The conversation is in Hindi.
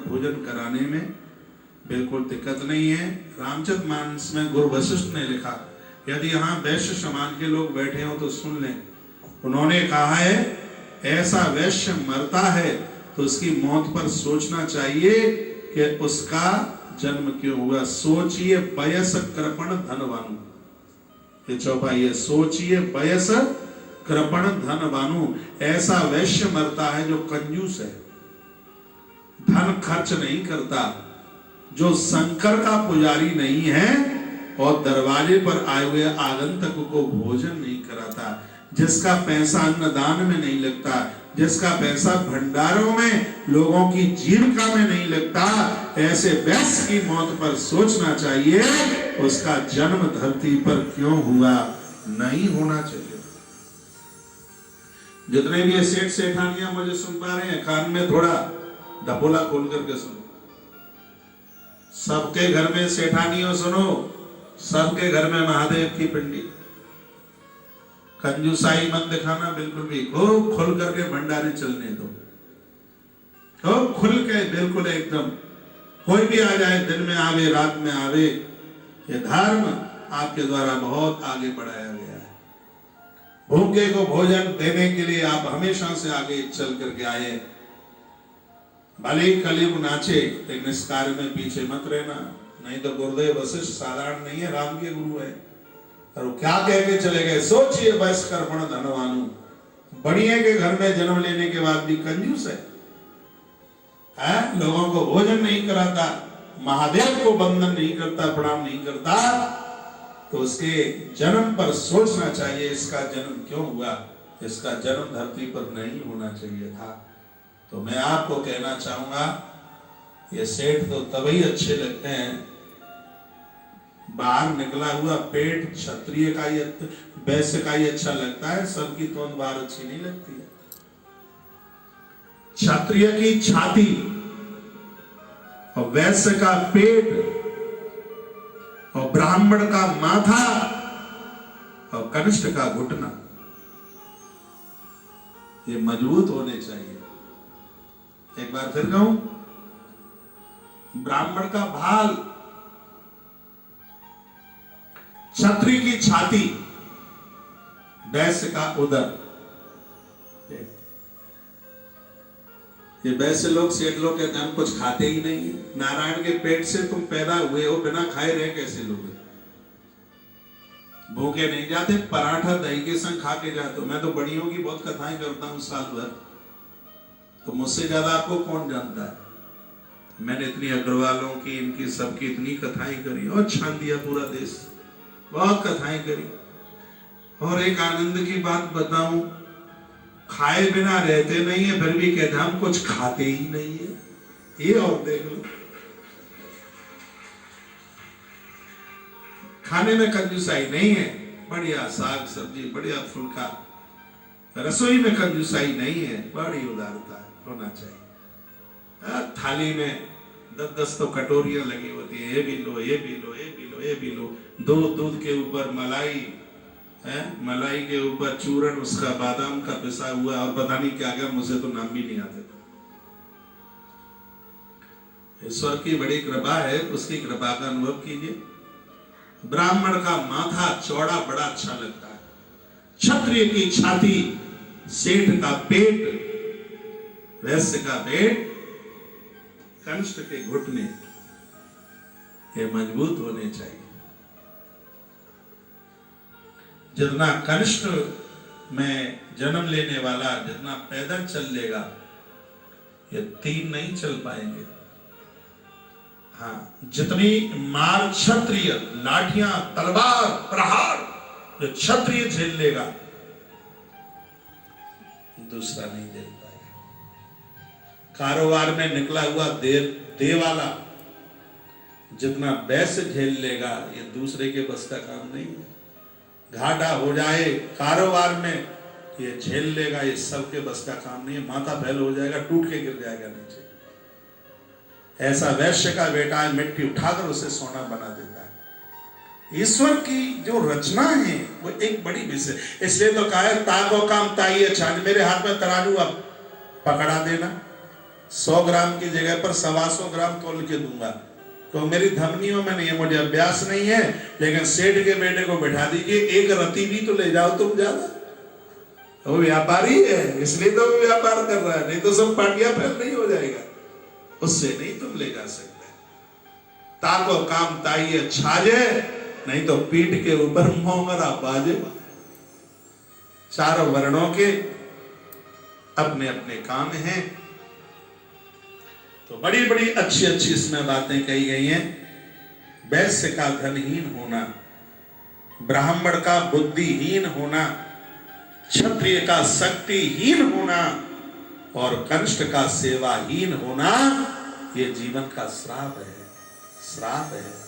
भोजन कराने में बिल्कुल दिक्कत नहीं है। रामचरित मानस में गुरु वशिष्ठ ने लिखा, यदि यहाँ वैश्य समाज के लोग बैठे हो तो सुन लें। उन्होंने कहा है ऐसा वैश्य मरता है तो उसकी मौत पर सोचना चाहिए कि उसका जन्म क्यों हुआ। सोचिए बयस कृपण धनवानु, ये चौपाई है, सोचिए बयस कृपण धनवानु। ऐसा वैश्य मरता है जो कंजूस है, धन खर्च नहीं करता, जो शंकर का पुजारी नहीं है और दरवाजे पर आए हुए आगंतुक को भोजन नहीं कराता, जिसका पैसा अन्नदान में नहीं लगता, जिसका पैसा भंडारों में लोगों की जीविका में नहीं लगता, ऐसे वैश्य की मौत पर सोचना चाहिए, उसका जन्म धरती पर क्यों हुआ, नहीं होना चाहिए। जितने भी सेठ सेठानियां मुझे सुन पा रहे हैं, कान में थोड़ा डपोला खोल करके सुनो। सबके घर में सेठानियों सुनो, सबके घर में महादेव की पिंडी। कंजूसाई मत दिखाना बिल्कुल भी, खूब खुल करके भंडारे चलने दो, खूब खुल के बिल्कुल एकदम। कोई भी आ जाए, दिन में आवे रात में आवे, ये धर्म आपके द्वारा बहुत आगे बढ़ाया गया है। भूखे को भोजन देने के लिए आप हमेशा से आगे चल करके आए। भले कलयुग नाचे, लेकिन इस कार्य में पीछे मत रहना, नहीं तो गुरुदेव वशिष्ठ साधारण नहीं है, राम के गुरु है। और वो क्या कह के चले गए, सोचिए वैश्य कृपण धनवानु, बढ़िया के घर में जन्म लेने के बाद भी कंजूस है, लोगों को भोजन नहीं कराता, महादेव को वंदन नहीं करता, प्रणाम नहीं करता, तो उसके जन्म पर सोचना चाहिए, इसका जन्म क्यों हुआ, इसका जन्म धरती पर नहीं होना चाहिए था। तो मैं आपको कहना चाहूंगा, ये सेठ तो तभी अच्छे लगते हैं, बाहर निकला हुआ पेट क्षत्रिय का ही, वैश्य का ही अच्छा लगता है, सबकी तोंद बाहर अच्छी नहीं लगती है। क्षत्रिय की छाती और वैश्य का पेट और ब्राह्मण का माथा और कनिष्ठ का घुटना, ये मजबूत होने चाहिए। एक बार फिर कहूं, ब्राह्मण का भाल, क्षत्रिय की छाती, वैश्य का उदर। ये वैश्य लोग, सेठ लोग कहते हैं हम कुछ खाते ही नहीं है। नारायण के पेट से तुम पैदा हुए हो, बिना खाए रहे कैसे लोग? भूखे नहीं जाते, पराठा दही के संग खा के जाते हो। मैं तो बड़ियों की बहुत कथाएं करता हूं साल भर, तो मुझसे ज्यादा आपको कौन जानता है। मैंने इतनी अग्रवालों की, इनकी सबकी इतनी कथाएं करी और छान दिया पूरा देश, बहुत कथाएं करी। और एक आनंद की बात बताऊं, खाए बिना रहते नहीं है, फिर भी कहते हम कुछ खाते ही नहीं है। ये और देख लो, खाने में कंजूसाई नहीं है, बढ़िया साग सब्जी, बढ़िया फुल्का, रसोई में कंजूसाई नहीं है, बड़ी उदारता होना चाहिए। थाली में 10-10 तो कटोरियां लगी होती है, ये भी लो, ये भी लो, ये भी लो, ये भी लो। दूध के ऊपर मलाई है, मलाई के ऊपर चूरन उसका बादाम का पिसा हुआ, और पता नहीं क्या क्या, मुझे तो नाम भी नहीं आते। ईश्वर की बड़ी कृपा है, उसकी कृपा का अनुभव कीजिए। ब्राह्मण का माथा चौड़ा बड़ा अच्छा लगता है, क्षत्रिय की छाती, सेठ का पेट, वैश्य का पेट, कनिष्ठ के घुटने, ये मजबूत होने चाहिए। जितना कनिष्ठ में जन्म लेने वाला जितना पैदल चल लेगा, ये 3 नहीं चल पाएंगे। हाँ, जितनी मार क्षत्रिय, लाठियां, तलवार, प्रहार जो क्षत्रिय झेल लेगा, दूसरा नहीं झेल पाएगा। कारोबार में निकला हुआ देवाला जितना वैश्य झेल लेगा, ये दूसरे के बस का काम नहीं है। घाटा हो जाए कारोबार में, ये झेल लेगा, ये सबके बस का काम नहीं है। माथा फैल हो जाएगा, टूट के गिर जाएगा नीचे। ऐसा वैश्य का बेटा है, मिट्टी उठाकर उसे सोना बना देता है। ईश्वर की जो रचना है वो एक बड़ी विषय, इसलिए तो कहा है ताको काम ताई छान, मेरे हाथ में तराजू अब पकड़ा देना, 100 ग्राम की जगह पर 125 ग्राम तोल के दूंगा, तो मेरी धमनियों में नहीं है, मुझे अभ्यास नहीं है। लेकिन सेठ के बेटे को बैठा दीजिए, एक रति भी तो ले जाओ तुम ज्यादा। वो व्यापारी है इसलिए तो वो व्यापार कर रहा है, नहीं तो सब पाटिया फेल नहीं हो जाएगा। उससे नहीं तुम ले जा सकते। ताको काम ताइये छाजे, नहीं तो पीठ के ऊपर मोंगरा बाजे। चारों वर्णों के अपने अपने काम हैं। तो बड़ी बड़ी अच्छी अच्छी इसमें बातें कही गई हैं। वैश्य का धनहीन होना, ब्राह्मण का बुद्धिहीन होना, क्षत्रिय का शक्तिहीन होना और कनिष्ठ का सेवाहीन होना, ये जीवन का श्राप है, श्राप है।